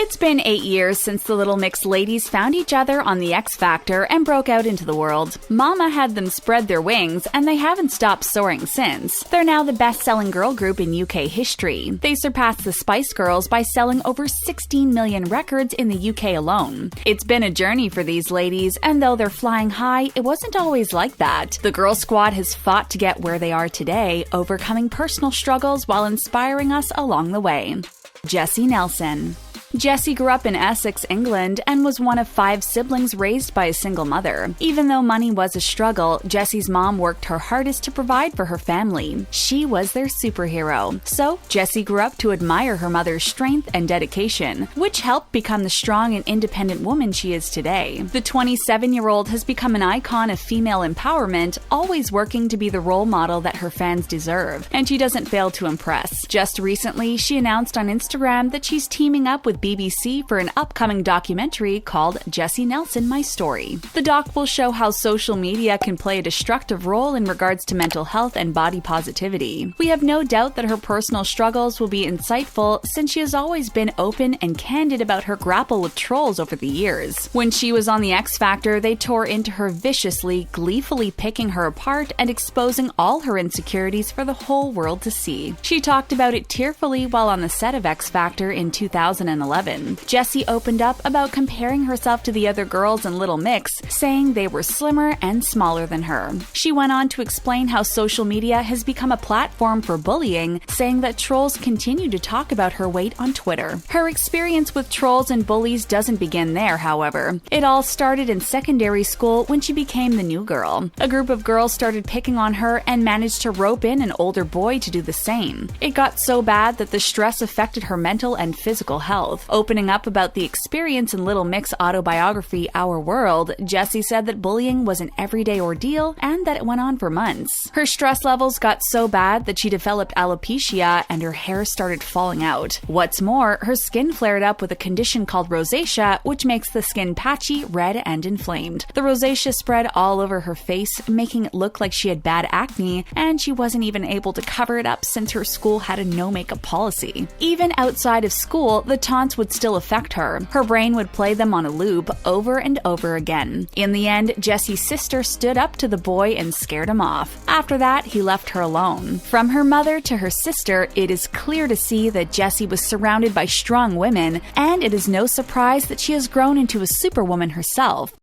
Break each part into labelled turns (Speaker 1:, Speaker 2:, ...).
Speaker 1: It's been 8 years since the Little Mix ladies found each other on the X Factor and broke out into the world. Mama had them spread their wings, and they haven't stopped soaring since. They're now the best-selling girl group in UK history. They surpassed the Spice Girls by selling over 16 million records in the UK alone. It's been a journey for these ladies, and though they're flying high, it wasn't always like that. The girl squad has fought to get where they are today, overcoming personal struggles while inspiring us along the way. Jesy Nelson. Jessie grew up in Essex, England, and was one of 5 siblings raised by a single mother. Even though money was a struggle, Jessie's mom worked her hardest to provide for her family. She was their superhero. So, Jessie grew up to admire her mother's strength and dedication, which helped become the strong and independent woman she is today. The 27-year-old has become an icon of female empowerment, always working to be the role model that her fans deserve, and she doesn't fail to impress. Just recently, she announced on Instagram that she's teaming up with BBC for an upcoming documentary called Jesy Nelson, My Story. The doc will show how social media can play a destructive role in regards to mental health and body positivity. We have no doubt that her personal struggles will be insightful since she has always been open and candid about her grapple with trolls over the years. When she was on the X Factor, they tore into her viciously, gleefully picking her apart and exposing all her insecurities for the whole world to see. She talked about it tearfully while on the set of X Factor in 2011. Jessie opened up about comparing herself to the other girls in Little Mix, saying they were slimmer and smaller than her. She went on to explain how social media has become a platform for bullying, saying that trolls continue to talk about her weight on Twitter. Her experience with trolls and bullies doesn't begin there, however. It all started in secondary school when she became the new girl. A group of girls started picking on her and managed to rope in an older boy to do the same. It got so bad that the stress affected her mental and physical health. Opening up about the experience in Little Mix autobiography Our World, Jessie said that bullying was an everyday ordeal and that it went on for months. Her stress levels got so bad that she developed alopecia and her hair started falling out. What's more, her skin flared up with a condition called rosacea, which makes the skin patchy, red, and inflamed. The rosacea spread all over her face, making it look like she had bad acne, and she wasn't even able to cover it up since her school had a no-makeup policy. Even outside of school, the taunts would still affect her. Her brain would play them on a loop over and over again. In the end, Jessie's sister stood up to the boy and scared him off. After that, he left her alone. From her mother to her sister, it is clear to see that Jessie was surrounded by strong women, and it is no surprise that she has grown into a superwoman herself.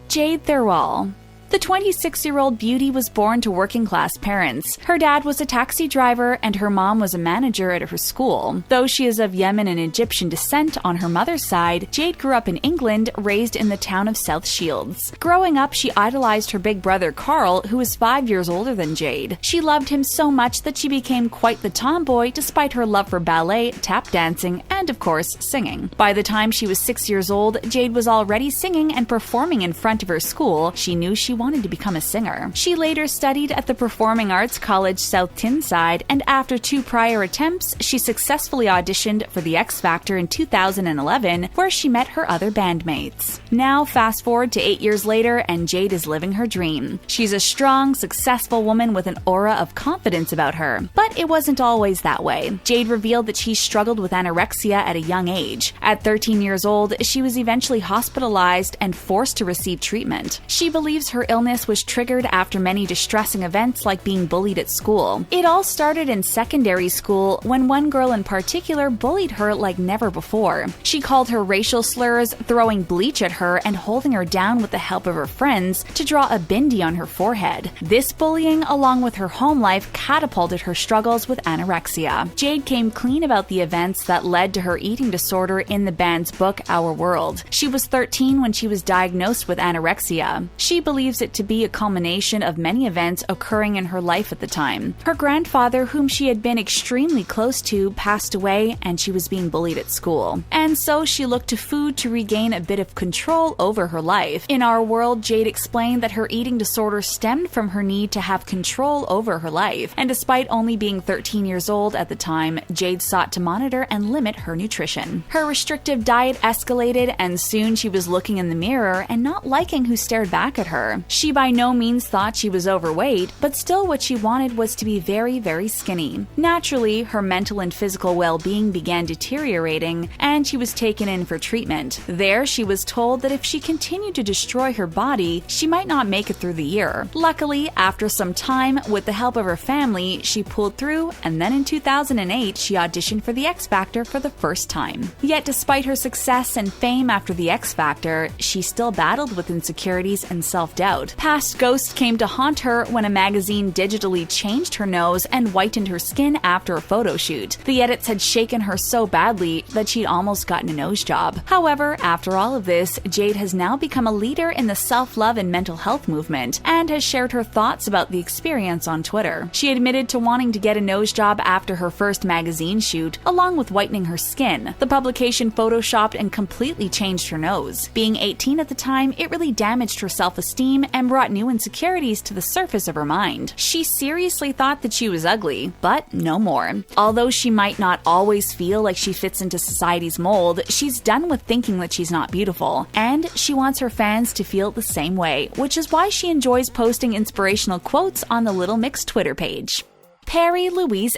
Speaker 1: Jade Thirlwall. The 26-year-old beauty was born to working-class parents. Her dad was a taxi driver and her mom was a manager at her school. Though she is of Yemen and Egyptian descent on her mother's side, Jade grew up in England, raised in the town of South Shields. Growing up, she idolized her big brother Carl, who was 5 years older than Jade. She loved him so much that she became quite the tomboy despite her love for ballet, tap dancing, and of course, singing. By the time she was 6 years old, Jade was already singing and performing in front of her school. She knew she wanted to become a singer. She later studied at the Performing Arts College South Tyneside, and after 2 prior attempts, she successfully auditioned for the X Factor in 2011, where she met her other bandmates. Now, fast forward to 8 years later, and Jade is living her dream. She's a strong, successful woman with an aura of confidence about her. But it wasn't always that way. Jade revealed that she struggled with anorexia at a young age. At 13 years old, she was eventually hospitalized and forced to receive treatment. She believes her illness was triggered after many distressing events like being bullied at school. It all started in secondary school when one girl in particular bullied her like never before. She called her racial slurs, throwing bleach at her and holding her down with the help of her friends to draw a bindi on her forehead. This bullying, along with her home life, catapulted her struggles with anorexia. Jade came clean about the events that led to her eating disorder in the band's book Our World. She was 13 when she was diagnosed with anorexia. She believes it to be a culmination of many events occurring in her life at the time. Her grandfather, whom she had been extremely close to, passed away and she was being bullied at school. And so she looked to food to regain a bit of control over her life. In Our World, Jade explained that her eating disorder stemmed from her need to have control over her life. And despite only being 13 years old at the time, Jade sought to monitor and limit her nutrition. Her restrictive diet escalated, and soon she was looking in the mirror and not liking who stared back at her. She by no means thought she was overweight, but still what she wanted was to be very, very skinny. Naturally, her mental and physical well-being began deteriorating, and she was taken in for treatment. There, she was told that if she continued to destroy her body, she might not make it through the year. Luckily, after some time, with the help of her family, she pulled through, and then in 2008, she auditioned for the X Factor for the first time. Yet despite her success and fame after the X Factor, she still battled with insecurities and self-doubt. Past ghosts came to haunt her when a magazine digitally changed her nose and whitened her skin after a photo shoot. The edits had shaken her so badly that she'd almost gotten a nose job. However, after all of this, Jade has now become a leader in the self-love and mental health movement and has shared her thoughts about the experience on Twitter. She admitted to wanting to get a nose job after her first magazine shoot, along with whitening her skin. The publication photoshopped and completely changed her nose. Being 18 at the time, it really damaged her self-esteem and brought new insecurities to the surface of her mind. She seriously thought that she was ugly, but no more. Although she might not always feel like she fits into society's mold, she's done with thinking that she's not beautiful, and she wants her fans to feel the same way, which is why she enjoys posting inspirational quotes on the Little Mix Twitter page. Perrie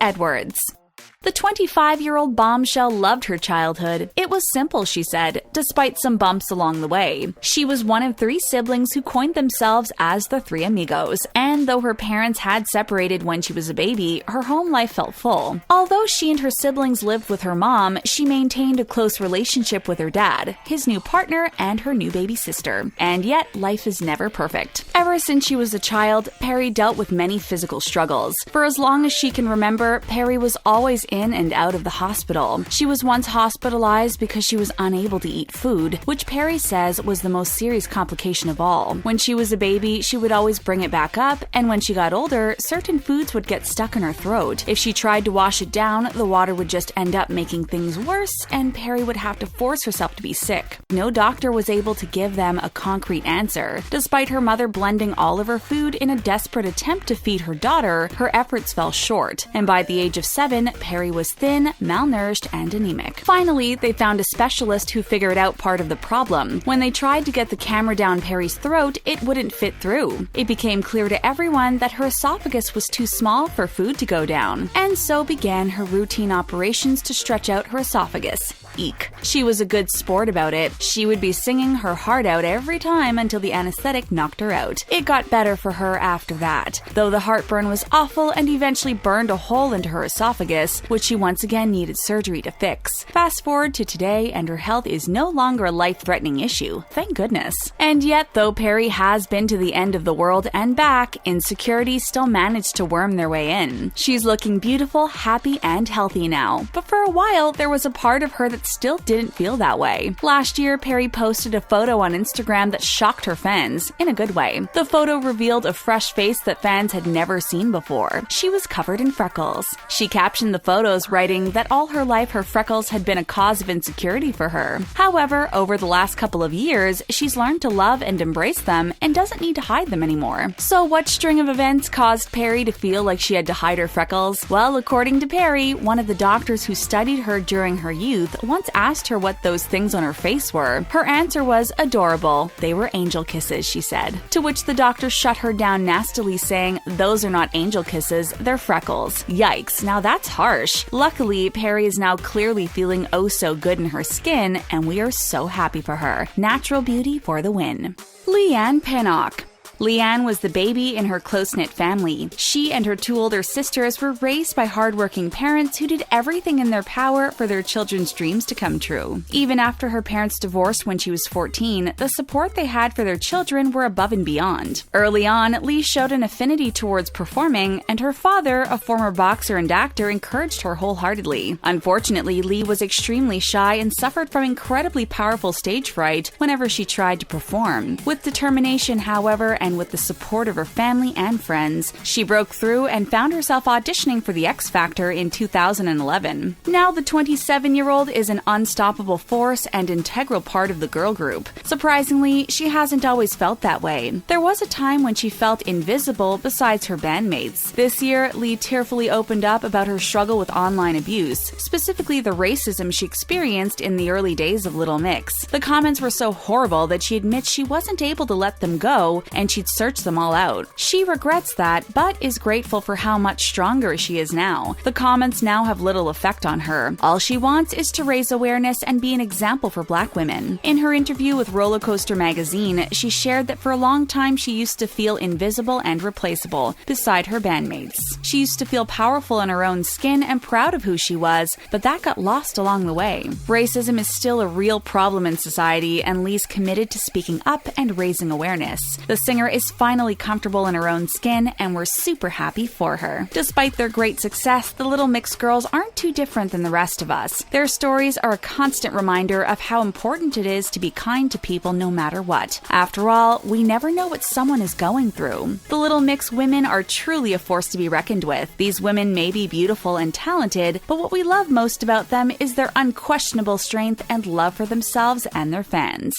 Speaker 1: Edwards. The 25-year-old bombshell loved her childhood. It was simple, she said, despite some bumps along the way. She was one of 3 siblings who coined themselves as the Three Amigos, and though her parents had separated when she was a baby, her home life felt full. Although she and her siblings lived with her mom, she maintained a close relationship with her dad, his new partner, and her new baby sister. And yet, life is never perfect. Ever since she was a child, Perrie dealt with many physical struggles. For as long as she can remember, Perrie was always in and out of the hospital. She was once hospitalized because she was unable to eat food, which Perrie says was the most serious complication of all. When she was a baby, she would always bring it back up, and when she got older, certain foods would get stuck in her throat. If she tried to wash it down, the water would just end up making things worse, and Perrie would have to force herself to be sick. No doctor was able to give them a concrete answer. Despite her mother blending all of her food in a desperate attempt to feed her daughter, her efforts fell short, and by the age of 7, Perrie was thin, malnourished, and anemic. Finally, they found a specialist who figured out part of the problem. When they tried to get the camera down Perrie's throat, it wouldn't fit through. It became clear to everyone that her esophagus was too small for food to go down, and so began her routine operations to stretch out her esophagus. Eek. She was a good sport about it. She would be singing her heart out every time until the anesthetic knocked her out. It got better for her after that, though the heartburn was awful and eventually burned a hole into her esophagus, which she once again needed surgery to fix. Fast forward to today, and her health is no longer a life-threatening issue. Thank goodness. And yet, though Perrie has been to the end of the world and back, insecurities still managed to worm their way in. She's looking beautiful, happy, and healthy now. But for a while, there was a part of her that still didn't feel that way. Last year, Perrie posted a photo on Instagram that shocked her fans, in a good way. The photo revealed a fresh face that fans had never seen before. She was covered in freckles. She captioned the photos, writing that all her life her freckles had been a cause of insecurity for her. However, over the last couple of years, she's learned to love and embrace them and doesn't need to hide them anymore. So what string of events caused Perrie to feel like she had to hide her freckles? Well, according to Perrie, one of the doctors who studied her during her youth once asked her what those things on her face were. Her answer was adorable. They were angel kisses, she said. To which the doctor shut her down nastily, saying, "Those are not angel kisses, they're freckles." Yikes, now that's harsh. Luckily, Perrie is now clearly feeling oh so good in her skin, and we are so happy for her. Natural beauty for the win. LeighAnne Pinnock. Leigh-Anne was the baby in her close-knit family. She and her 2 older sisters were raised by hardworking parents who did everything in their power for their children's dreams to come true. Even after her parents divorced when she was 14, the support they had for their children were above and beyond. Early on, Leigh showed an affinity towards performing, and her father, a former boxer and actor, encouraged her wholeheartedly. Unfortunately, Leigh was extremely shy and suffered from incredibly powerful stage fright whenever she tried to perform. With determination, however, and with the support of her family and friends, she broke through and found herself auditioning for the X Factor in 2011. Now the 27-year-old is an unstoppable force and integral part of the girl group. Surprisingly, she hasn't always felt that way. There was a time when she felt invisible besides her bandmates. This year, Leigh tearfully opened up about her struggle with online abuse, specifically the racism she experienced in the early days of Little Mix. The comments were so horrible that she admits she wasn't able to let them go, and she she'd search them all out. She regrets that, but is grateful for how much stronger she is now. The comments now have little effect on her. All she wants is to raise awareness and be an example for Black women. In her interview with Roller Coaster magazine, she shared that for a long time she used to feel invisible and replaceable beside her bandmates. She used to feel powerful in her own skin and proud of who she was, but that got lost along the way. Racism is still a real problem in society, and Leigh's committed to speaking up and raising awareness. The singer is finally comfortable in her own skin, and we're super happy for her. Despite their great success, the Little Mix girls aren't too different than the rest of us. Their stories are a constant reminder of how important it is to be kind to people no matter what. After all, we never know what someone is going through. The Little Mix women are truly a force to be reckoned with. These women may be beautiful and talented, but what we love most about them is their unquestionable strength and love for themselves and their fans.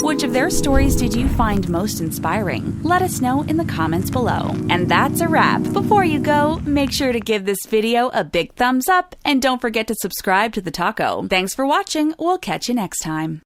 Speaker 1: Which of their stories did you find most inspiring? Let us know in the comments below. And that's a wrap. Before you go, make sure to give this video a big thumbs up and don't forget to subscribe to The Taco. Thanks for watching. We'll catch you next time.